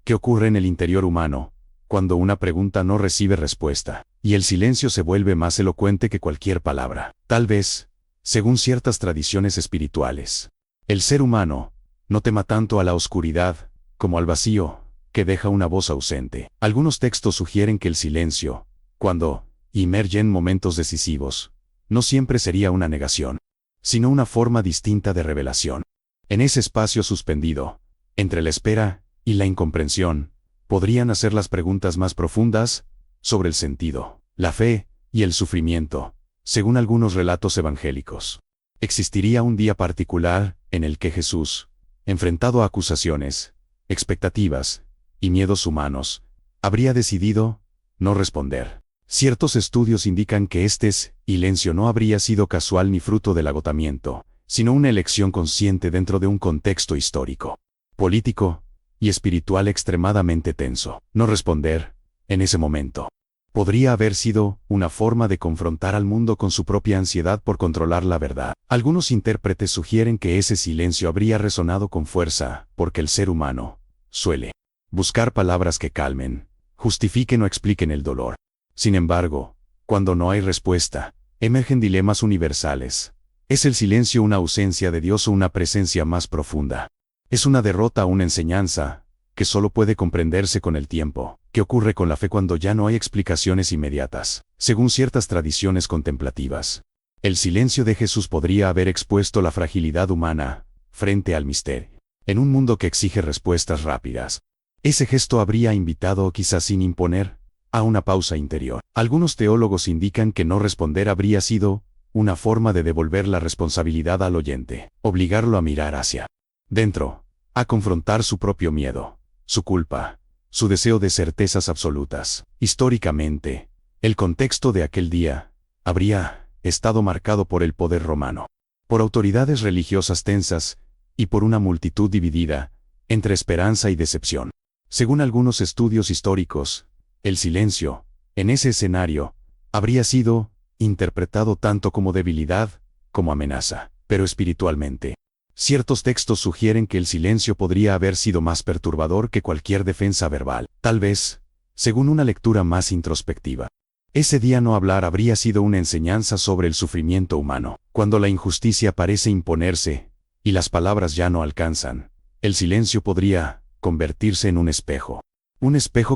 ¿Qué ocurre en el interior humano cuando una pregunta no recibe respuesta, y el silencio se vuelve más elocuente que cualquier palabra? Tal vez, según ciertas tradiciones espirituales, el ser humano no tema tanto a la oscuridad como al vacío, que deja una voz ausente. Algunos textos sugieren que el silencio, cuando emerge en momentos decisivos, no siempre sería una negación, sino una forma distinta de revelación. En ese espacio suspendido, entre la espera y la incomprensión, podrían hacer las preguntas más profundas sobre el sentido, la fe y el sufrimiento, según algunos relatos evangélicos. Existiría un día particular en el que Jesús, enfrentado a acusaciones, expectativas y miedos humanos, habría decidido no responder. Ciertos estudios indican que este silencio no habría sido casual ni fruto del agotamiento, sino una elección consciente dentro de un contexto histórico, político y espiritual extremadamente tenso. No responder, en ese momento, podría haber sido una forma de confrontar al mundo con su propia ansiedad por controlar la verdad. Algunos intérpretes sugieren que ese silencio habría resonado con fuerza, porque el ser humano suele buscar palabras que calmen, justifiquen o expliquen el dolor. Sin embargo, cuando no hay respuesta, emergen dilemas universales. ¿Es el silencio una ausencia de Dios o una presencia más profunda? ¿Es una derrota o una enseñanza que solo puede comprenderse con el tiempo? ¿Qué ocurre con la fe cuando ya no hay explicaciones inmediatas? Según ciertas tradiciones contemplativas, el silencio de Jesús podría haber expuesto la fragilidad humana frente al misterio. En un mundo que exige respuestas rápidas, ese gesto habría invitado, quizás sin imponer, a una pausa interior. Algunos teólogos indican que no responder habría sido una forma de devolver la responsabilidad al oyente, obligarlo a mirar hacia dentro, a confrontar su propio miedo, su culpa, su deseo de certezas absolutas. Históricamente, el contexto de aquel día habría estado marcado por el poder romano, por autoridades religiosas tensas y por una multitud dividida entre esperanza y decepción. Según algunos estudios históricos, el silencio, en ese escenario, habría sido interpretado tanto como debilidad como amenaza, pero espiritualmente. Ciertos textos sugieren que el silencio podría haber sido más perturbador que cualquier defensa verbal. Tal vez, según una lectura más introspectiva, ese día no hablar habría sido una enseñanza sobre el sufrimiento humano. Cuando la injusticia parece imponerse y las palabras ya no alcanzan, el silencio podría convertirse en un espejo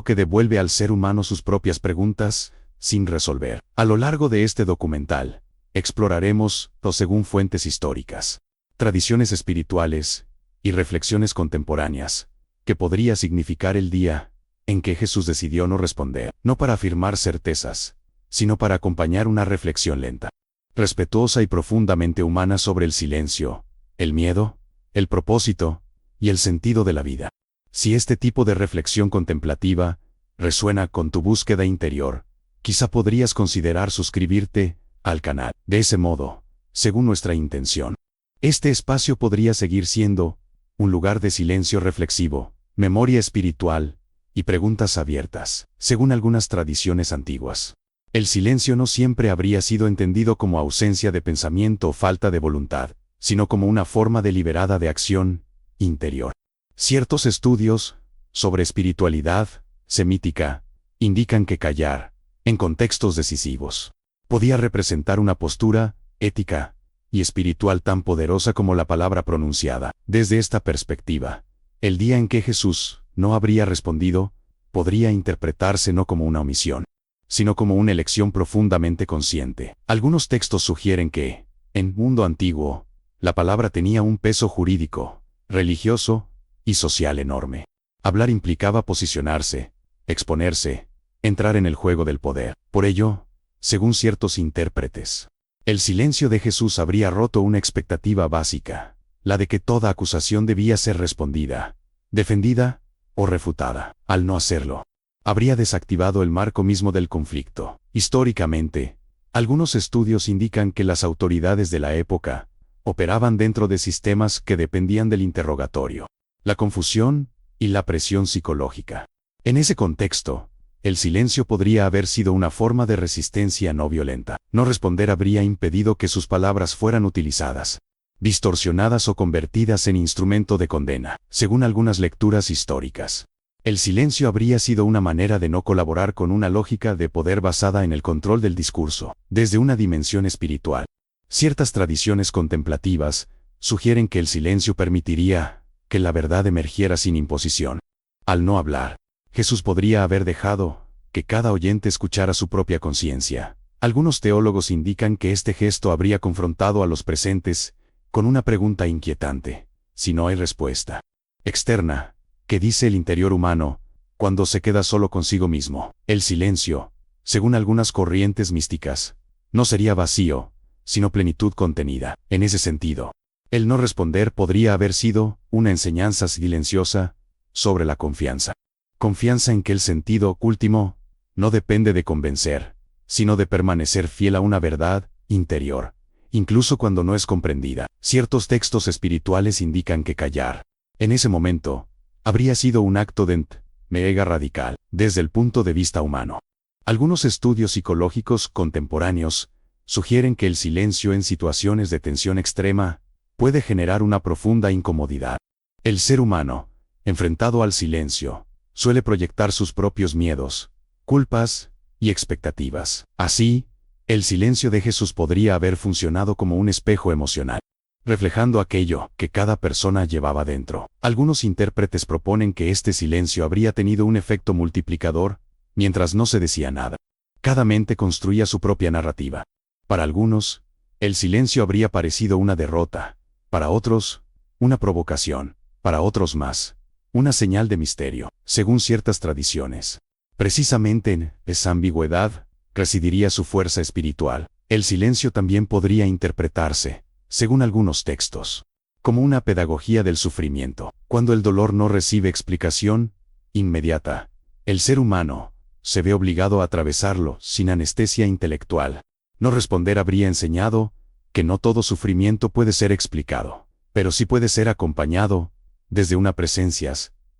que devuelve al ser humano sus propias preguntas sin resolver. A lo largo de este documental, exploraremos, según fuentes históricas, tradiciones espirituales y reflexiones contemporáneas, que podría significar el día en que Jesús decidió no responder, no para afirmar certezas, sino para acompañar una reflexión lenta, respetuosa y profundamente humana sobre el silencio, el miedo, el propósito y el sentido de la vida. Si este tipo de reflexión contemplativa resuena con tu búsqueda interior, quizá podrías considerar suscribirte al canal. De ese modo, según nuestra intención, este espacio podría seguir siendo un lugar de silencio reflexivo, memoria espiritual y preguntas abiertas. Según algunas tradiciones antiguas, el silencio no siempre habría sido entendido como ausencia de pensamiento o falta de voluntad, sino como una forma deliberada de acción interior. Ciertos estudios sobre espiritualidad semítica indican que callar, en contextos decisivos, podía representar una postura ética y espiritual tan poderosa como la palabra pronunciada. Desde esta perspectiva, el día en que Jesús no habría respondido podría interpretarse no como una omisión, sino como una elección profundamente consciente. Algunos textos sugieren que, en mundo antiguo, la palabra tenía un peso jurídico, religioso y social enorme. Hablar implicaba posicionarse, exponerse, entrar en el juego del poder. Por ello, según ciertos intérpretes, el silencio de Jesús habría roto una expectativa básica, la de que toda acusación debía ser respondida, defendida o refutada. Al no hacerlo, habría desactivado el marco mismo del conflicto. Históricamente, algunos estudios indican que las autoridades de la época operaban dentro de sistemas que dependían del interrogatorio, la confusión y la presión psicológica. En ese contexto, el silencio podría haber sido una forma de resistencia no violenta. No responder habría impedido que sus palabras fueran utilizadas, distorsionadas o convertidas en instrumento de condena. Según algunas lecturas históricas, El silencio habría sido una manera de no colaborar con una lógica de poder basada en el control del discurso, desde una dimensión espiritual. Ciertas tradiciones contemplativas sugieren que el silencio permitiría que la verdad emergiera sin imposición. Al no hablar, Jesús podría haber dejado que cada oyente escuchara su propia conciencia. Algunos teólogos indican que este gesto habría confrontado a los presentes con una pregunta inquietante: si no hay respuesta externa, ¿qué dice el interior humano cuando se queda solo consigo mismo? El silencio, según algunas corrientes místicas, no sería vacío, sino plenitud contenida. En ese sentido, el no responder podría haber sido una enseñanza silenciosa sobre la confianza. Confianza en que el sentido último no depende de convencer, sino de permanecer fiel a una verdad interior, incluso cuando no es comprendida. Ciertos textos espirituales indican que callar, en ese momento, habría sido un acto de entrega radical, desde el punto de vista humano. Algunos estudios psicológicos contemporáneos sugieren que el silencio en situaciones de tensión extrema puede generar una profunda incomodidad. El ser humano, enfrentado al silencio, suele proyectar sus propios miedos, culpas y expectativas. Así, el silencio de Jesús podría haber funcionado como un espejo emocional, reflejando aquello que cada persona llevaba dentro. Algunos intérpretes proponen que este silencio habría tenido un efecto multiplicador mientras no se decía nada. Cada mente construía su propia narrativa. Para algunos, el silencio habría parecido una derrota; para otros, una provocación; para otros más, una señal de misterio. Según ciertas tradiciones, precisamente en esa ambigüedad residiría su fuerza espiritual. El silencio también podría interpretarse, según algunos textos, como una pedagogía del sufrimiento. Cuando el dolor no recibe explicación inmediata, el ser humano se ve obligado a atravesarlo sin anestesia intelectual. No responder habría enseñado que no todo sufrimiento puede ser explicado, pero sí puede ser acompañado desde una presencia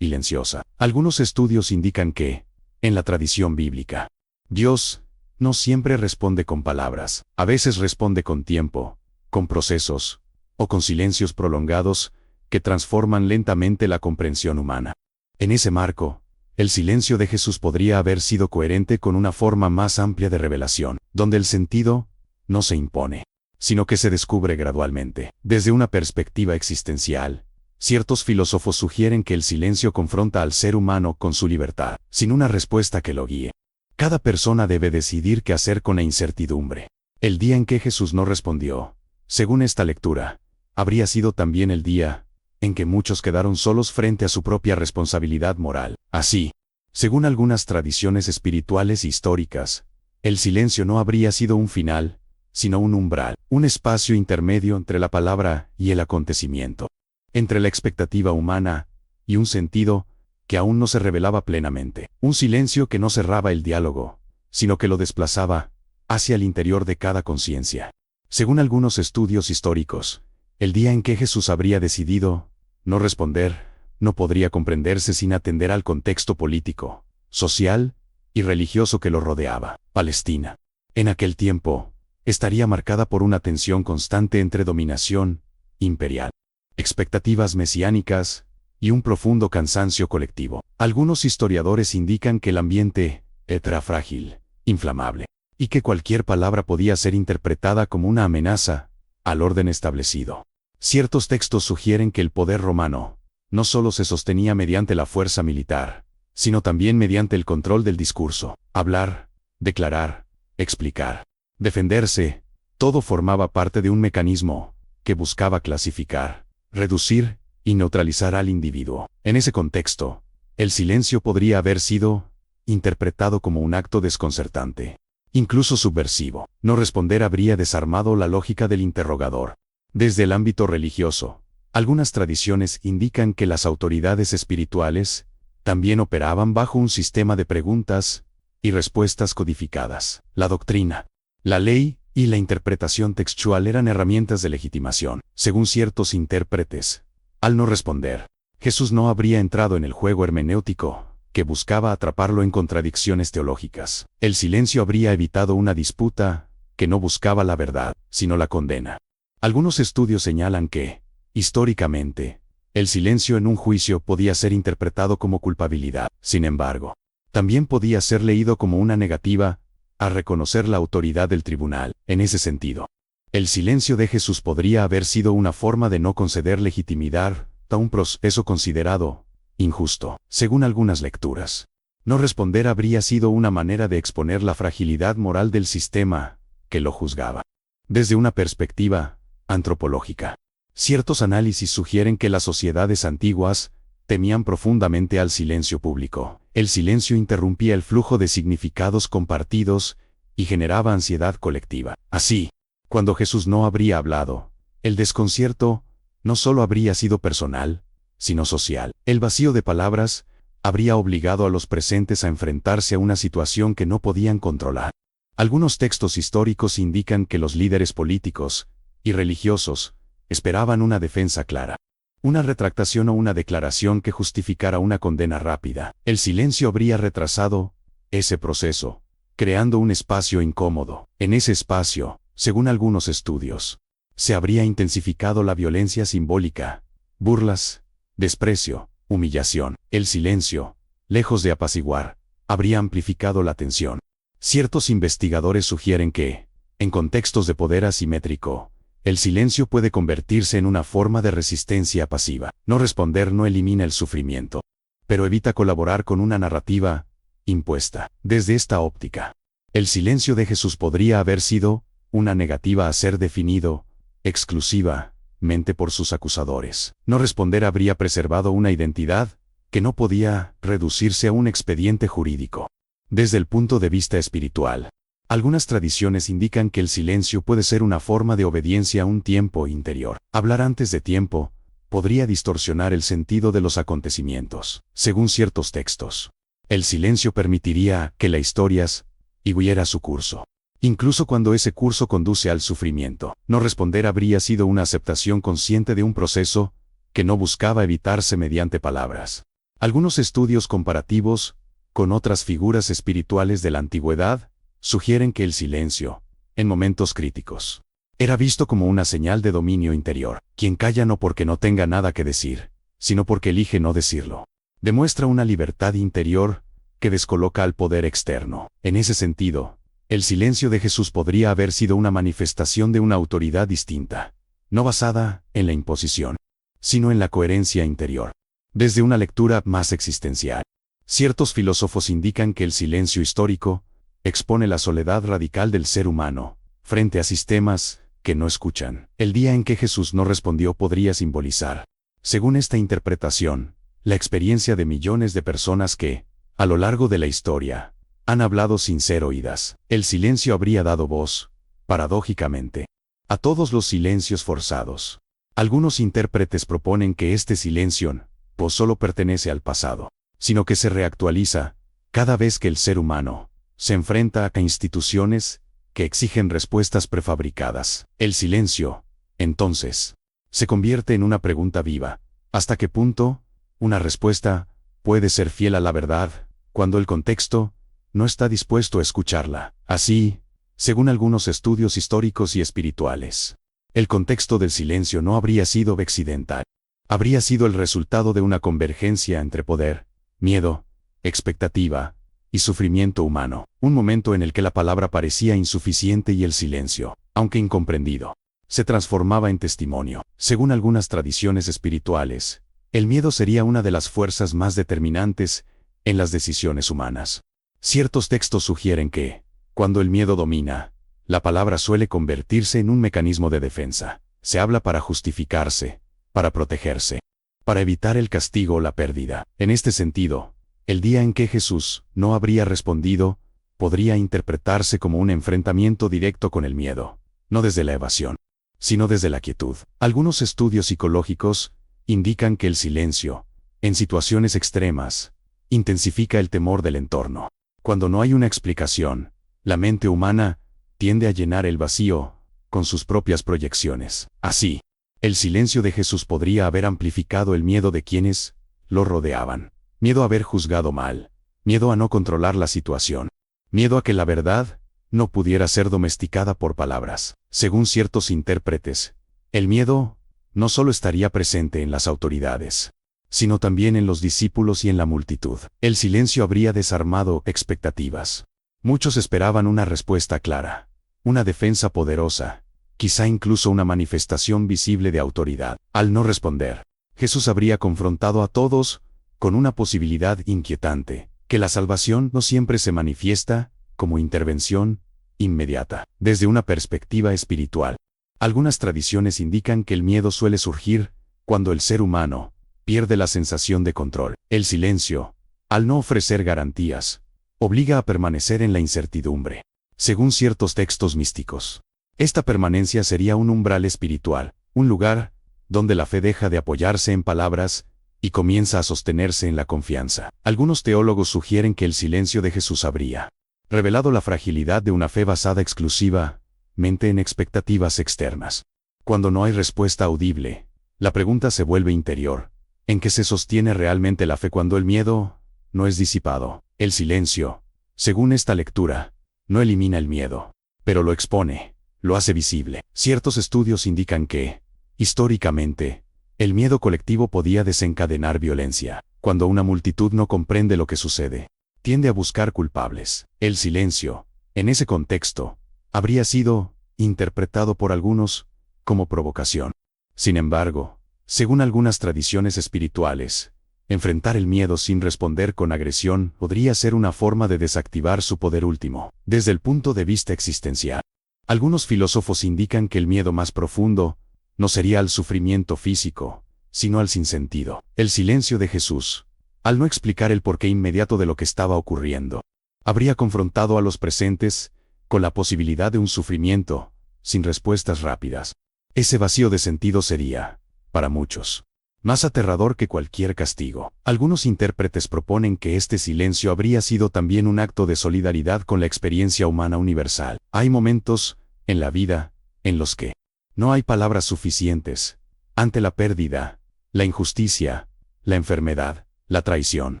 silenciosa. Algunos estudios indican que, en la tradición bíblica, Dios no siempre responde con palabras. A veces responde con tiempo, con procesos, o con silencios prolongados que transforman lentamente la comprensión humana. En ese marco, el silencio de Jesús podría haber sido coherente con una forma más amplia de revelación, donde el sentido no se impone, sino que se descubre gradualmente. Desde una perspectiva existencial, ciertos filósofos sugieren que el silencio confronta al ser humano con su libertad, sin una respuesta que lo guíe. Cada persona debe decidir qué hacer con la incertidumbre. El día en que Jesús no respondió, según esta lectura, habría sido también el día en que muchos quedaron solos frente a su propia responsabilidad moral. Así, según algunas tradiciones espirituales históricas, el silencio no habría sido un final, sino un umbral, un espacio intermedio entre la palabra y el acontecimiento, entre la expectativa humana y un sentido que aún no se revelaba plenamente. Un silencio que no cerraba el diálogo, sino que lo desplazaba hacia el interior de cada conciencia. Según algunos estudios históricos, el día en que Jesús habría decidido no responder no podría comprenderse sin atender al contexto político, social y religioso que lo rodeaba. Palestina, en aquel tiempo, estaría marcada por una tensión constante entre dominación imperial, expectativas mesiánicas y un profundo cansancio colectivo. Algunos historiadores indican que el ambiente era frágil, inflamable, y que cualquier palabra podía ser interpretada como una amenaza al orden establecido. Ciertos textos sugieren que el poder romano no solo se sostenía mediante la fuerza militar, sino también mediante el control del discurso. Hablar, declarar, explicar, defenderse, todo formaba parte de un mecanismo que buscaba clasificar, reducir y neutralizar al individuo. En ese contexto, el silencio podría haber sido interpretado como un acto desconcertante, incluso subversivo. No responder habría desarmado la lógica del interrogador. Desde el ámbito religioso, algunas tradiciones indican que las autoridades espirituales también operaban bajo un sistema de preguntas y respuestas codificadas. La doctrina, la ley y la interpretación textual eran herramientas de legitimación. Según ciertos intérpretes, al no responder, Jesús no habría entrado en el juego hermenéutico que buscaba atraparlo en contradicciones teológicas. El silencio habría evitado una disputa que no buscaba la verdad, sino la condena. Algunos estudios señalan que, históricamente, El silencio en un juicio podía ser interpretado como culpabilidad. Sin embargo, también podía ser leído como una negativa a reconocer la autoridad del tribunal. En ese sentido, el silencio de Jesús podría haber sido una forma de no conceder legitimidad a un proceso considerado injusto. Según algunas lecturas, no responder habría sido una manera de exponer la fragilidad moral del sistema que lo juzgaba. Desde una perspectiva antropológica, ciertos análisis sugieren que las sociedades antiguas temían profundamente al silencio público. El silencio interrumpía el flujo de significados compartidos y generaba ansiedad colectiva. Así, cuando Jesús no habría hablado, el desconcierto no solo habría sido personal, sino social. El vacío de palabras habría obligado a los presentes a enfrentarse a una situación que no podían controlar. Algunos textos históricos indican que los líderes políticos y religiosos esperaban una defensa clara, una retractación o una declaración que justificara una condena rápida. El silencio habría retrasado ese proceso, creando un espacio incómodo. En ese espacio, según algunos estudios, se habría intensificado la violencia simbólica, burlas, desprecio, humillación. El silencio, lejos de apaciguar, habría amplificado la tensión. Ciertos investigadores sugieren que, en contextos de poder asimétrico, el silencio puede convertirse en una forma de resistencia pasiva. No responder no elimina el sufrimiento, pero evita colaborar con una narrativa impuesta. Desde esta óptica, el silencio de Jesús podría haber sido una negativa a ser definido exclusivamente por sus acusadores. No responder habría preservado una identidad que no podía reducirse a un expediente jurídico. Desde el punto de vista espiritual, algunas tradiciones indican que el silencio puede ser una forma de obediencia a un tiempo interior. Hablar antes de tiempo podría distorsionar el sentido de los acontecimientos. Según ciertos textos, el silencio permitiría que la historia siguiera su curso, incluso cuando ese curso conduce al sufrimiento. No responder habría sido una aceptación consciente de un proceso que no buscaba evitarse mediante palabras. Algunos estudios comparativos con otras figuras espirituales de la antigüedad sugieren que el silencio, en momentos críticos, era visto como una señal de dominio interior. Quien calla no porque no tenga nada que decir, sino porque elige no decirlo, demuestra una libertad interior que descoloca al poder externo. En ese sentido, el silencio de Jesús podría haber sido una manifestación de una autoridad distinta, no basada en la imposición, sino en la coherencia interior. Desde una lectura más existencial, ciertos filósofos indican que el silencio histórico expone la soledad radical del ser humano frente a sistemas que no escuchan. El día en que Jesús no respondió podría simbolizar, según esta interpretación, la experiencia de millones de personas que, a lo largo de la historia, han hablado sin ser oídas. El silencio habría dado voz, paradójicamente, a todos los silencios forzados. Algunos intérpretes proponen que este silencio no solo pertenece al pasado, sino que se reactualiza cada vez que el ser humano se enfrenta a instituciones que exigen respuestas prefabricadas. El silencio, entonces, se convierte en una pregunta viva. ¿Hasta qué punto una respuesta puede ser fiel a la verdad cuando el contexto no está dispuesto a escucharla? Así, según algunos estudios históricos y espirituales, el contexto del silencio no habría sido accidental. Habría sido el resultado de una convergencia entre poder, miedo, expectativa y sufrimiento humano. Un momento en el que la palabra parecía insuficiente y el silencio, aunque incomprendido, se transformaba en testimonio. Según algunas tradiciones espirituales, el miedo sería una de las fuerzas más determinantes en las decisiones humanas. Ciertos textos sugieren que, cuando el miedo domina, la palabra suele convertirse en un mecanismo de defensa. Se habla para justificarse, para protegerse, para evitar el castigo o la pérdida. En este sentido, el día en que Jesús no habría respondido podría interpretarse como un enfrentamiento directo con el miedo, no desde la evasión, sino desde la quietud. Algunos estudios psicológicos indican que el silencio, en situaciones extremas, intensifica el temor del entorno. Cuando no hay una explicación, la mente humana tiende a llenar el vacío con sus propias proyecciones. Así, el silencio de Jesús podría haber amplificado el miedo de quienes lo rodeaban. Miedo a haber juzgado mal, miedo a no controlar la situación, miedo a que la verdad no pudiera ser domesticada por palabras. Según ciertos intérpretes, el miedo no solo estaría presente en las autoridades, sino también en los discípulos y en la multitud. El silencio habría desarmado expectativas. Muchos esperaban una respuesta clara, una defensa poderosa, quizá incluso una manifestación visible de autoridad. Al no responder, Jesús habría confrontado a todos con una posibilidad inquietante, que la salvación no siempre se manifiesta como intervención inmediata. Desde una perspectiva espiritual, algunas tradiciones indican que el miedo suele surgir cuando el ser humano pierde la sensación de control. El silencio, al no ofrecer garantías, obliga a permanecer en la incertidumbre. Según ciertos textos místicos, esta permanencia sería un umbral espiritual, un lugar donde la fe deja de apoyarse en palabras y comienza a sostenerse en la confianza. Algunos teólogos sugieren que el silencio de Jesús habría revelado la fragilidad de una fe basada exclusivamente en expectativas externas. Cuando no hay respuesta audible, la pregunta se vuelve interior. ¿En qué se sostiene realmente la fe cuando el miedo no es disipado? El silencio, según esta lectura, no elimina el miedo, pero lo expone, lo hace visible. Ciertos estudios indican que, históricamente, el miedo colectivo podía desencadenar violencia. Cuando una multitud no comprende lo que sucede, tiende a buscar culpables. El silencio, en ese contexto, habría sido interpretado por algunos como provocación. Sin embargo, según algunas tradiciones espirituales, enfrentar el miedo sin responder con agresión podría ser una forma de desactivar su poder último. Desde el punto de vista existencial, algunos filósofos indican que el miedo más profundo no sería al sufrimiento físico, sino al sinsentido. El silencio de Jesús, al no explicar el porqué inmediato de lo que estaba ocurriendo, habría confrontado a los presentes con la posibilidad de un sufrimiento sin respuestas rápidas. Ese vacío de sentido sería, para muchos, más aterrador que cualquier castigo. Algunos intérpretes proponen que este silencio habría sido también un acto de solidaridad con la experiencia humana universal. Hay momentos en la vida en los que no hay palabras suficientes ante la pérdida, la injusticia, la enfermedad, la traición.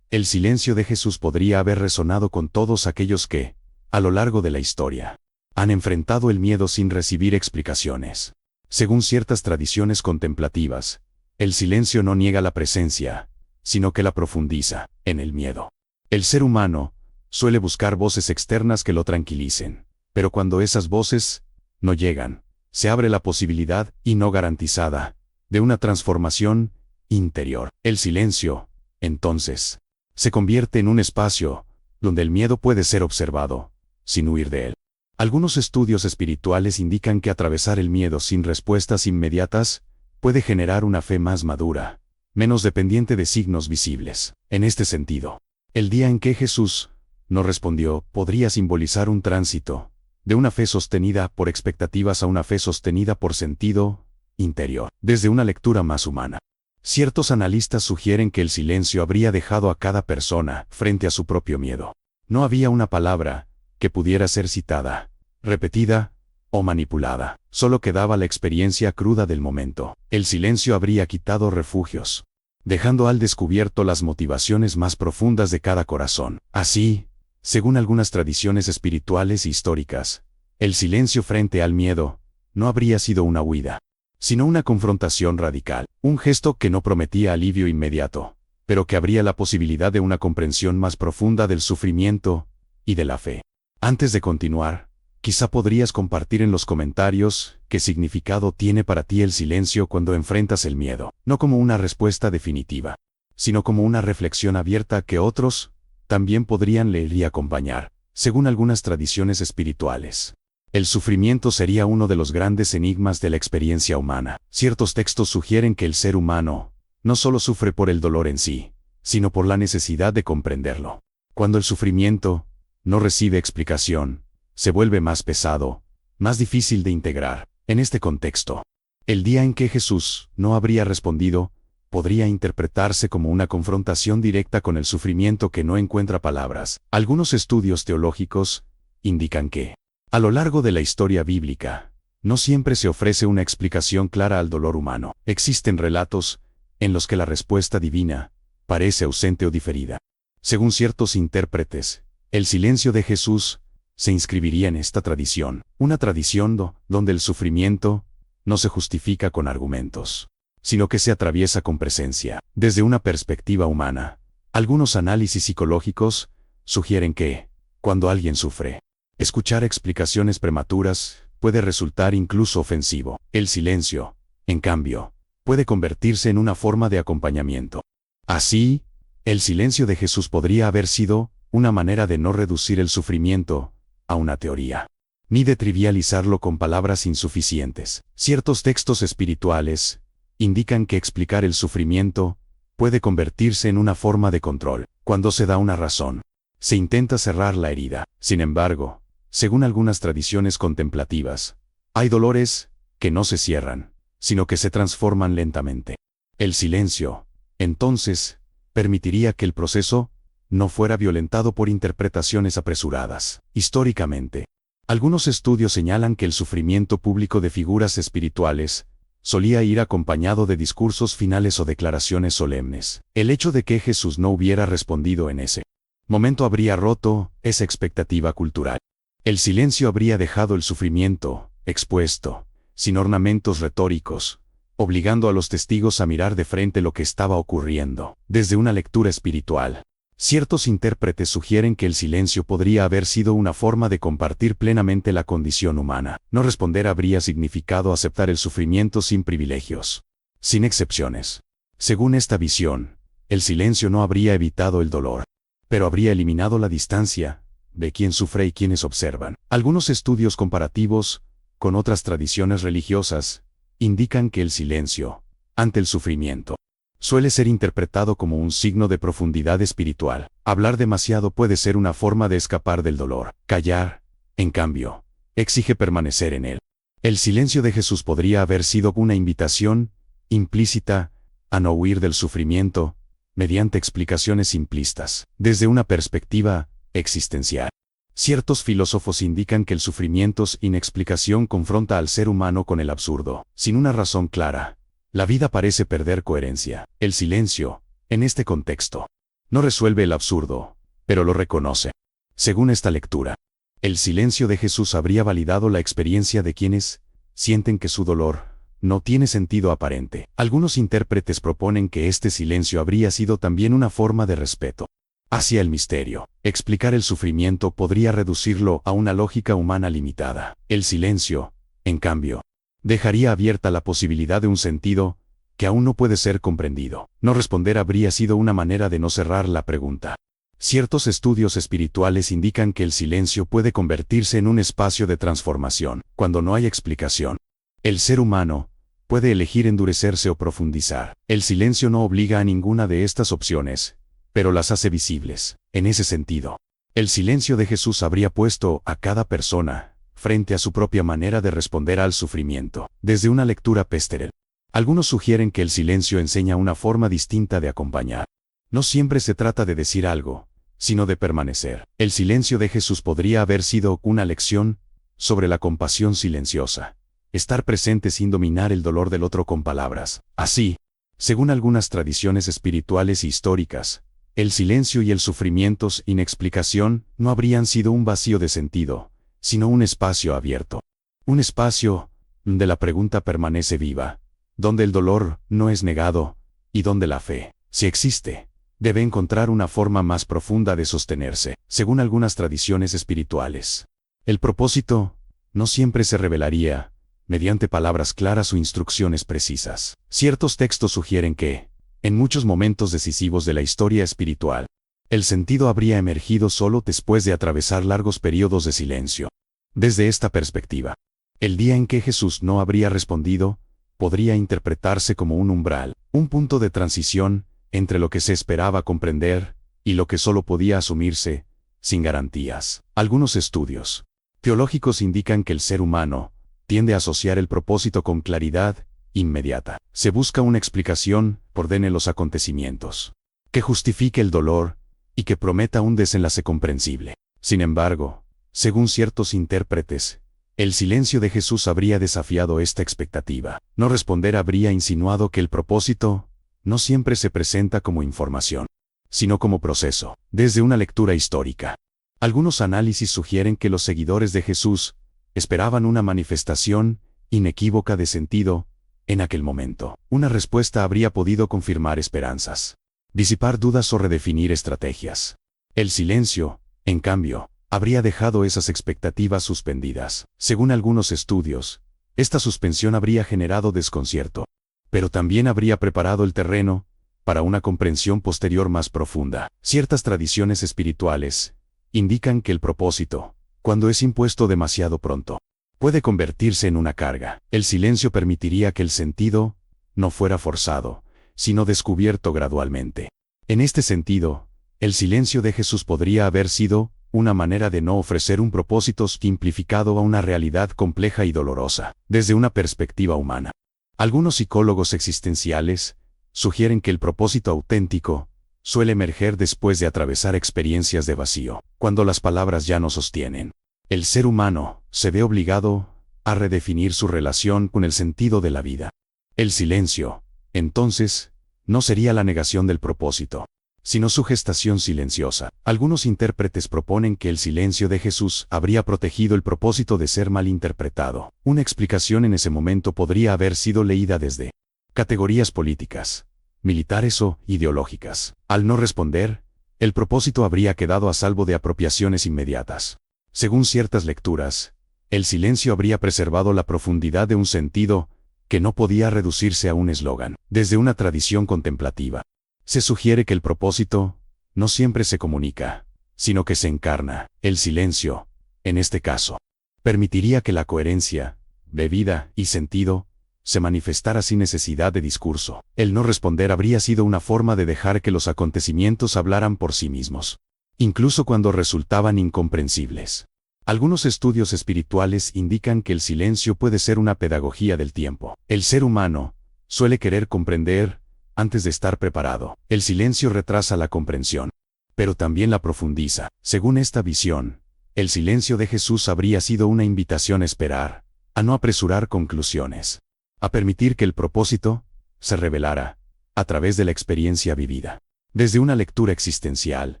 El silencio de Jesús podría haber resonado con todos aquellos que, a lo largo de la historia, han enfrentado el miedo sin recibir explicaciones. Según ciertas tradiciones contemplativas, el silencio no niega la presencia, sino que la profundiza. En el miedo, el ser humano suele buscar voces externas que lo tranquilicen, pero cuando esas voces no llegan, se abre la posibilidad, y no garantizada, de una transformación interior. El silencio, entonces, se convierte en un espacio donde el miedo puede ser observado, sin huir de él. Algunos estudios espirituales indican que atravesar el miedo sin respuestas inmediatas puede generar una fe más madura, menos dependiente de signos visibles. En este sentido, el día en que Jesús no respondió podría simbolizar un tránsito de una fe sostenida por expectativas a una fe sostenida por sentido interior. Desde una lectura más humana, ciertos analistas sugieren que el silencio habría dejado a cada persona frente a su propio miedo. No había una palabra que pudiera ser citada, repetida o manipulada. Solo quedaba la experiencia cruda del momento. El silencio habría quitado refugios, dejando al descubierto las motivaciones más profundas de cada corazón. Así, según algunas tradiciones espirituales e históricas, el silencio frente al miedo no habría sido una huida, sino una confrontación radical, un gesto que no prometía alivio inmediato, pero que abría la posibilidad de una comprensión más profunda del sufrimiento y de la fe. Antes de continuar, quizá podrías compartir en los comentarios qué significado tiene para ti el silencio cuando enfrentas el miedo, no como una respuesta definitiva, sino como una reflexión abierta que otros también podrían leer y acompañar. Según algunas tradiciones espirituales, el sufrimiento sería uno de los grandes enigmas de la experiencia humana. Ciertos textos sugieren que el ser humano no solo sufre por el dolor en sí, sino por la necesidad de comprenderlo. Cuando el sufrimiento no recibe explicación, se vuelve más pesado, más difícil de integrar. En este contexto, el día en que Jesús no habría respondido, podría interpretarse como una confrontación directa con el sufrimiento que no encuentra palabras. Algunos estudios teológicos indican que, a lo largo de la historia bíblica, no siempre se ofrece una explicación clara al dolor humano. Existen relatos en los que la respuesta divina parece ausente o diferida. Según ciertos intérpretes, el silencio de Jesús se inscribiría en esta tradición, una tradición donde el sufrimiento no se justifica con argumentos, sino que se atraviesa con presencia. Desde una perspectiva humana, algunos análisis psicológicos sugieren que, cuando alguien sufre, escuchar explicaciones prematuras puede resultar incluso ofensivo. El silencio, en cambio, puede convertirse en una forma de acompañamiento. Así, el silencio de Jesús podría haber sido una manera de no reducir el sufrimiento a una teoría, ni de trivializarlo con palabras insuficientes. Ciertos textos espirituales indican que explicar el sufrimiento puede convertirse en una forma de control. Cuando se da una razón, se intenta cerrar la herida. Sin embargo, según algunas tradiciones contemplativas, hay dolores que no se cierran, sino que se transforman lentamente. El silencio, entonces, permitiría que el proceso no fuera violentado por interpretaciones apresuradas. Históricamente, algunos estudios señalan que el sufrimiento público de figuras espirituales solía ir acompañado de discursos finales o declaraciones solemnes. El hecho de que Jesús no hubiera respondido en ese momento habría roto esa expectativa cultural. El silencio habría dejado el sufrimiento expuesto, sin ornamentos retóricos, obligando a los testigos a mirar de frente lo que estaba ocurriendo. Desde una lectura espiritual, ciertos intérpretes sugieren que el silencio podría haber sido una forma de compartir plenamente la condición humana. No responder habría significado aceptar el sufrimiento sin privilegios, sin excepciones. Según esta visión, el silencio no habría evitado el dolor, pero habría eliminado la distancia de quien sufre y quienes observan. Algunos estudios comparativos con otras tradiciones religiosas indican que el silencio, ante el sufrimiento, suele ser interpretado como un signo de profundidad espiritual. Hablar demasiado puede ser una forma de escapar del dolor. Callar, en cambio, exige permanecer en él. El silencio de Jesús podría haber sido una invitación implícita a no huir del sufrimiento mediante explicaciones simplistas. Desde una perspectiva existencial, ciertos filósofos indican que el sufrimiento sin explicación confronta al ser humano con el absurdo. Sin una razón clara, la vida parece perder coherencia. El silencio, en este contexto, no resuelve el absurdo, pero lo reconoce. Según esta lectura, el silencio de Jesús habría validado la experiencia de quienes sienten que su dolor no tiene sentido aparente. Algunos intérpretes proponen que este silencio habría sido también una forma de respeto hacia el misterio. Explicar el sufrimiento podría reducirlo a una lógica humana limitada. El silencio, en cambio, dejaría abierta la posibilidad de un sentido que aún no puede ser comprendido. No responder habría sido una manera de no cerrar la pregunta. Ciertos estudios espirituales indican que el silencio puede convertirse en un espacio de transformación. Cuando no hay explicación, el ser humano puede elegir endurecerse o profundizar. El silencio no obliga a ninguna de estas opciones, pero las hace visibles. En ese sentido, el silencio de Jesús habría puesto a cada persona frente a su propia manera de responder al sufrimiento. Desde una lectura pestel, algunos sugieren que el silencio enseña una forma distinta de acompañar. No siempre se trata de decir algo, sino de permanecer. El silencio de Jesús podría haber sido una lección sobre la compasión silenciosa. Estar presente sin dominar el dolor del otro con palabras. Así, según algunas tradiciones espirituales e históricas, el silencio y el sufrimiento sin explicación no habrían sido un vacío de sentido, sino un espacio abierto. Un espacio donde la pregunta permanece viva, donde el dolor no es negado, y donde la fe, si existe, debe encontrar una forma más profunda de sostenerse. Según algunas tradiciones espirituales, el propósito no siempre se revelaría mediante palabras claras o instrucciones precisas. Ciertos textos sugieren que, en muchos momentos decisivos de la historia espiritual, el sentido habría emergido solo después de atravesar largos periodos de silencio. Desde esta perspectiva, el día en que Jesús no habría respondido, podría interpretarse como un umbral, un punto de transición entre lo que se esperaba comprender y lo que solo podía asumirse, sin garantías. Algunos estudios teológicos indican que el ser humano tiende a asociar el propósito con claridad inmediata. Se busca una explicación que ordene los acontecimientos, que justifique el dolor y que prometa un desenlace comprensible. Sin embargo, según ciertos intérpretes, el silencio de Jesús habría desafiado esta expectativa. No responder habría insinuado que el propósito no siempre se presenta como información, sino como proceso. Desde una lectura histórica, algunos análisis sugieren que los seguidores de Jesús esperaban una manifestación inequívoca de sentido En aquel momento, una respuesta habría podido confirmar esperanzas, disipar dudas o redefinir estrategias. El silencio, en cambio, habría dejado esas expectativas suspendidas. Según algunos estudios, esta suspensión habría generado desconcierto, pero también habría preparado el terreno para una comprensión posterior más profunda. Ciertas tradiciones espirituales indican que el propósito, cuando es impuesto demasiado pronto, puede convertirse en una carga. El silencio permitiría que el sentido no fuera forzado, sino descubierto gradualmente. En este sentido, el silencio de Jesús podría haber sido una manera de no ofrecer un propósito simplificado a una realidad compleja y dolorosa, desde una perspectiva humana. Algunos psicólogos existenciales sugieren que el propósito auténtico suele emerger después de atravesar experiencias de vacío, cuando las palabras ya no sostienen. El ser humano se ve obligado a redefinir su relación con el sentido de la vida. El silencio, entonces, no sería la negación del propósito, sino su gestación silenciosa. Algunos intérpretes proponen que el silencio de Jesús habría protegido el propósito de ser malinterpretado. Una explicación en ese momento podría haber sido leída desde categorías políticas, militares o ideológicas. Al no responder, el propósito habría quedado a salvo de apropiaciones inmediatas. Según ciertas lecturas, el silencio habría preservado la profundidad de un sentido que no podía reducirse a un eslogan. Desde una tradición contemplativa, se sugiere que el propósito no siempre se comunica, sino que se encarna. El silencio, en este caso, permitiría que la coherencia de vida y sentido se manifestara sin necesidad de discurso. El no responder habría sido una forma de dejar que los acontecimientos hablaran por sí mismos, incluso cuando resultaban incomprensibles. Algunos estudios espirituales indican que el silencio puede ser una pedagogía del tiempo. El ser humano suele querer comprender antes de estar preparado. El silencio retrasa la comprensión, pero también la profundiza. Según esta visión, el silencio de Jesús habría sido una invitación a esperar, a no apresurar conclusiones, a permitir que el propósito se revelara a través de la experiencia vivida. Desde una lectura existencial,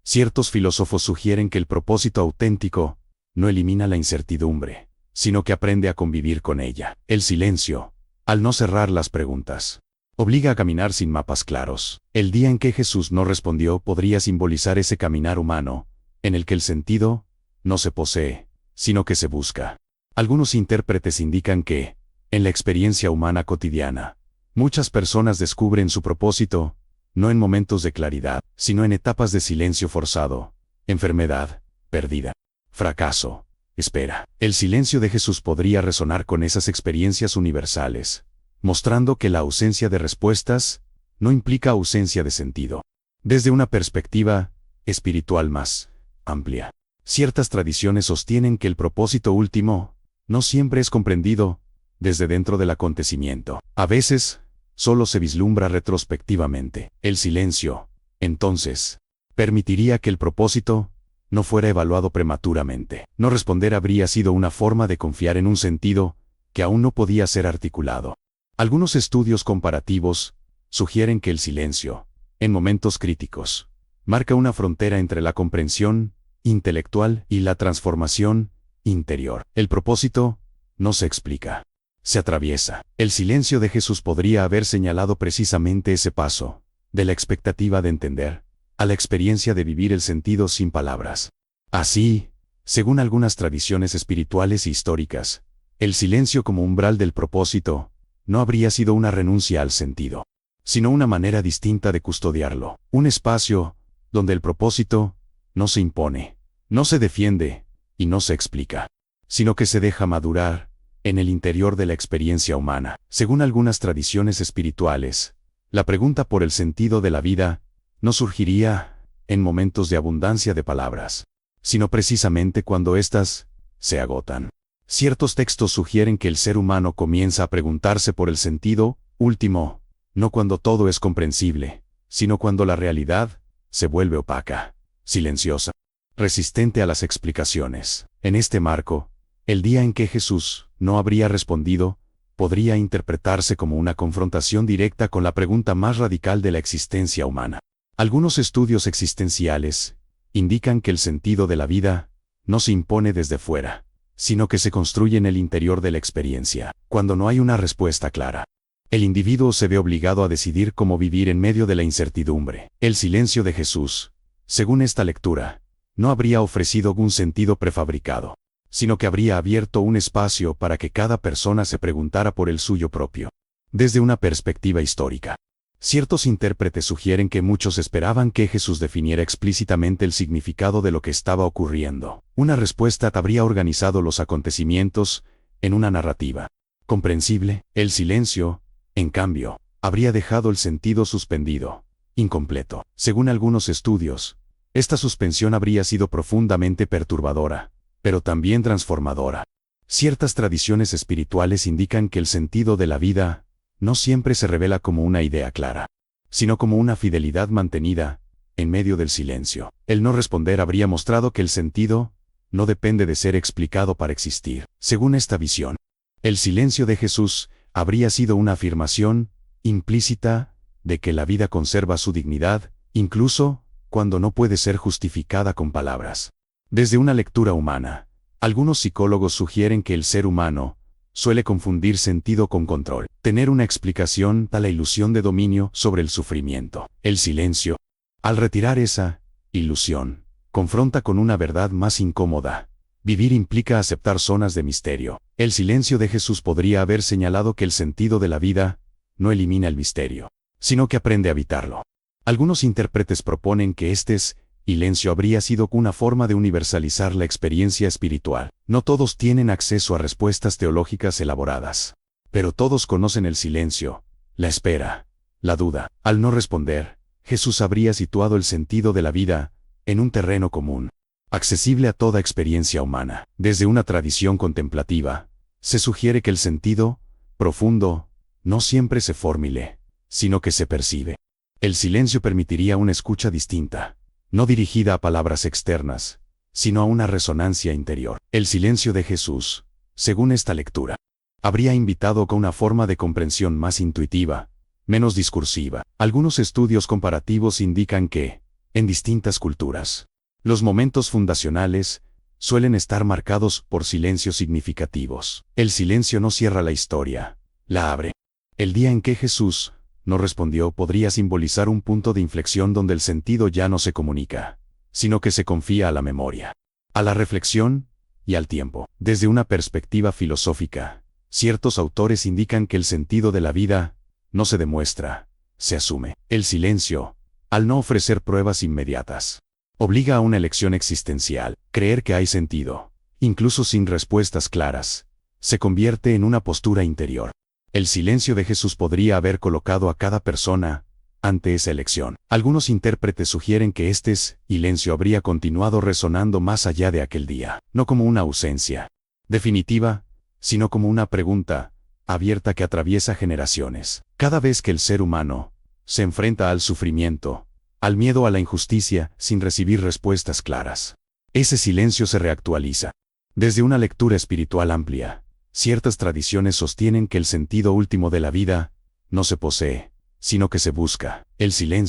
ciertos filósofos sugieren que el propósito auténtico no elimina la incertidumbre, sino que aprende a convivir con ella. El silencio, al no cerrar las preguntas, obliga a caminar sin mapas claros. El día en que Jesús no respondió podría simbolizar ese caminar humano, en el que el sentido no se posee, sino que se busca. Algunos intérpretes indican que, en la experiencia humana cotidiana, muchas personas descubren su propósito, no en momentos de claridad, sino en etapas de silencio forzado, enfermedad, pérdida, fracaso, espera. El silencio de Jesús podría resonar con esas experiencias universales, mostrando que la ausencia de respuestas no implica ausencia de sentido. Desde una perspectiva espiritual más amplia, ciertas tradiciones sostienen que el propósito último no siempre es comprendido desde dentro del acontecimiento. A veces, solo se vislumbra retrospectivamente. El silencio, entonces, permitiría que el propósito no fuera evaluado prematuramente. No responder habría sido una forma de confiar en un sentido que aún no podía ser articulado. Algunos estudios comparativos sugieren que el silencio, en momentos críticos, marca una frontera entre la comprensión intelectual y la transformación interior. El propósito no se explica, se atraviesa. El silencio de Jesús podría haber señalado precisamente ese paso, de la expectativa de entender, a la experiencia de vivir el sentido sin palabras. Así, según algunas tradiciones espirituales e históricas, el silencio como umbral del propósito no habría sido una renuncia al sentido, sino una manera distinta de custodiarlo. Un espacio donde el propósito no se impone, no se defiende y no se explica, sino que se deja madurar en el interior de la experiencia humana. Según algunas tradiciones espirituales, la pregunta por el sentido de la vida no surgiría en momentos de abundancia de palabras, sino precisamente cuando éstas se agotan. Ciertos textos sugieren que el ser humano comienza a preguntarse por el sentido último, no cuando todo es comprensible, sino cuando la realidad se vuelve opaca, silenciosa, resistente a las explicaciones. En este marco, el día en que Jesús no habría respondido podría interpretarse como una confrontación directa con la pregunta más radical de la existencia humana. Algunos estudios existenciales indican que el sentido de la vida no se impone desde fuera, sino que se construye en el interior de la experiencia. Cuando no hay una respuesta clara, El individuo se ve obligado a decidir cómo vivir en medio de la incertidumbre. El silencio de Jesús, según esta lectura, no habría ofrecido un sentido prefabricado, sino que habría abierto un espacio para que cada persona se preguntara por el suyo propio. Desde una perspectiva histórica, ciertos intérpretes sugieren que muchos esperaban que Jesús definiera explícitamente el significado de lo que estaba ocurriendo. Una respuesta habría organizado los acontecimientos en una narrativa comprensible. El silencio, en cambio, habría dejado el sentido suspendido, incompleto. Según algunos estudios, esta suspensión habría sido profundamente perturbadora, pero también transformadora. Ciertas tradiciones espirituales indican que el sentido de la vida no siempre se revela como una idea clara, sino como una fidelidad mantenida en medio del silencio. El no responder habría mostrado que el sentido no depende de ser explicado para existir. Según esta visión, el silencio de Jesús habría sido una afirmación implícita de que la vida conserva su dignidad, incluso cuando no puede ser justificada con palabras. Desde una lectura humana, algunos psicólogos sugieren que el ser humano suele confundir sentido con control. Tener una explicación da la ilusión de dominio sobre el sufrimiento. El silencio, al retirar esa ilusión, confronta con una verdad más incómoda. Vivir implica aceptar zonas de misterio. El silencio de Jesús podría haber señalado que el sentido de la vida no elimina el misterio, sino que aprende a habitarlo. Algunos intérpretes proponen que este silencio habría sido una forma de universalizar la experiencia espiritual. No todos tienen acceso a respuestas teológicas elaboradas, pero todos conocen el silencio, la espera, la duda. Al no responder, Jesús habría situado el sentido de la vida en un terreno común, accesible a toda experiencia humana. Desde una tradición contemplativa, se sugiere que el sentido profundo no siempre se formule, sino que se percibe. El silencio permitiría una escucha distinta, no dirigida a palabras externas, sino a una resonancia interior. El silencio de Jesús, según esta lectura, habría invitado a una forma de comprensión más intuitiva, menos discursiva. Algunos estudios comparativos indican que, en distintas culturas, los momentos fundacionales suelen estar marcados por silencios significativos. El silencio no cierra la historia, la abre. El día en que Jesús no respondió podría simbolizar un punto de inflexión donde el sentido ya no se comunica, sino que se confía a la memoria, a la reflexión y al tiempo. Desde una perspectiva filosófica, ciertos autores indican que el sentido de la vida no se demuestra, se asume. El silencio, al no ofrecer pruebas inmediatas, obliga a una elección existencial. Creer que hay sentido, incluso sin respuestas claras, se convierte en una postura interior. El silencio de Jesús podría haber colocado a cada persona ante esa elección. Algunos intérpretes sugieren que este silencio habría continuado resonando más allá de aquel día, no como una ausencia definitiva, sino como una pregunta abierta que atraviesa generaciones. Cada vez que el ser humano se enfrenta al sufrimiento, al miedo, a la injusticia, sin recibir respuestas claras, ese silencio se reactualiza. Desde una lectura espiritual amplia, ciertas tradiciones sostienen que el sentido último de la vida no se posee, sino que se busca. El silencio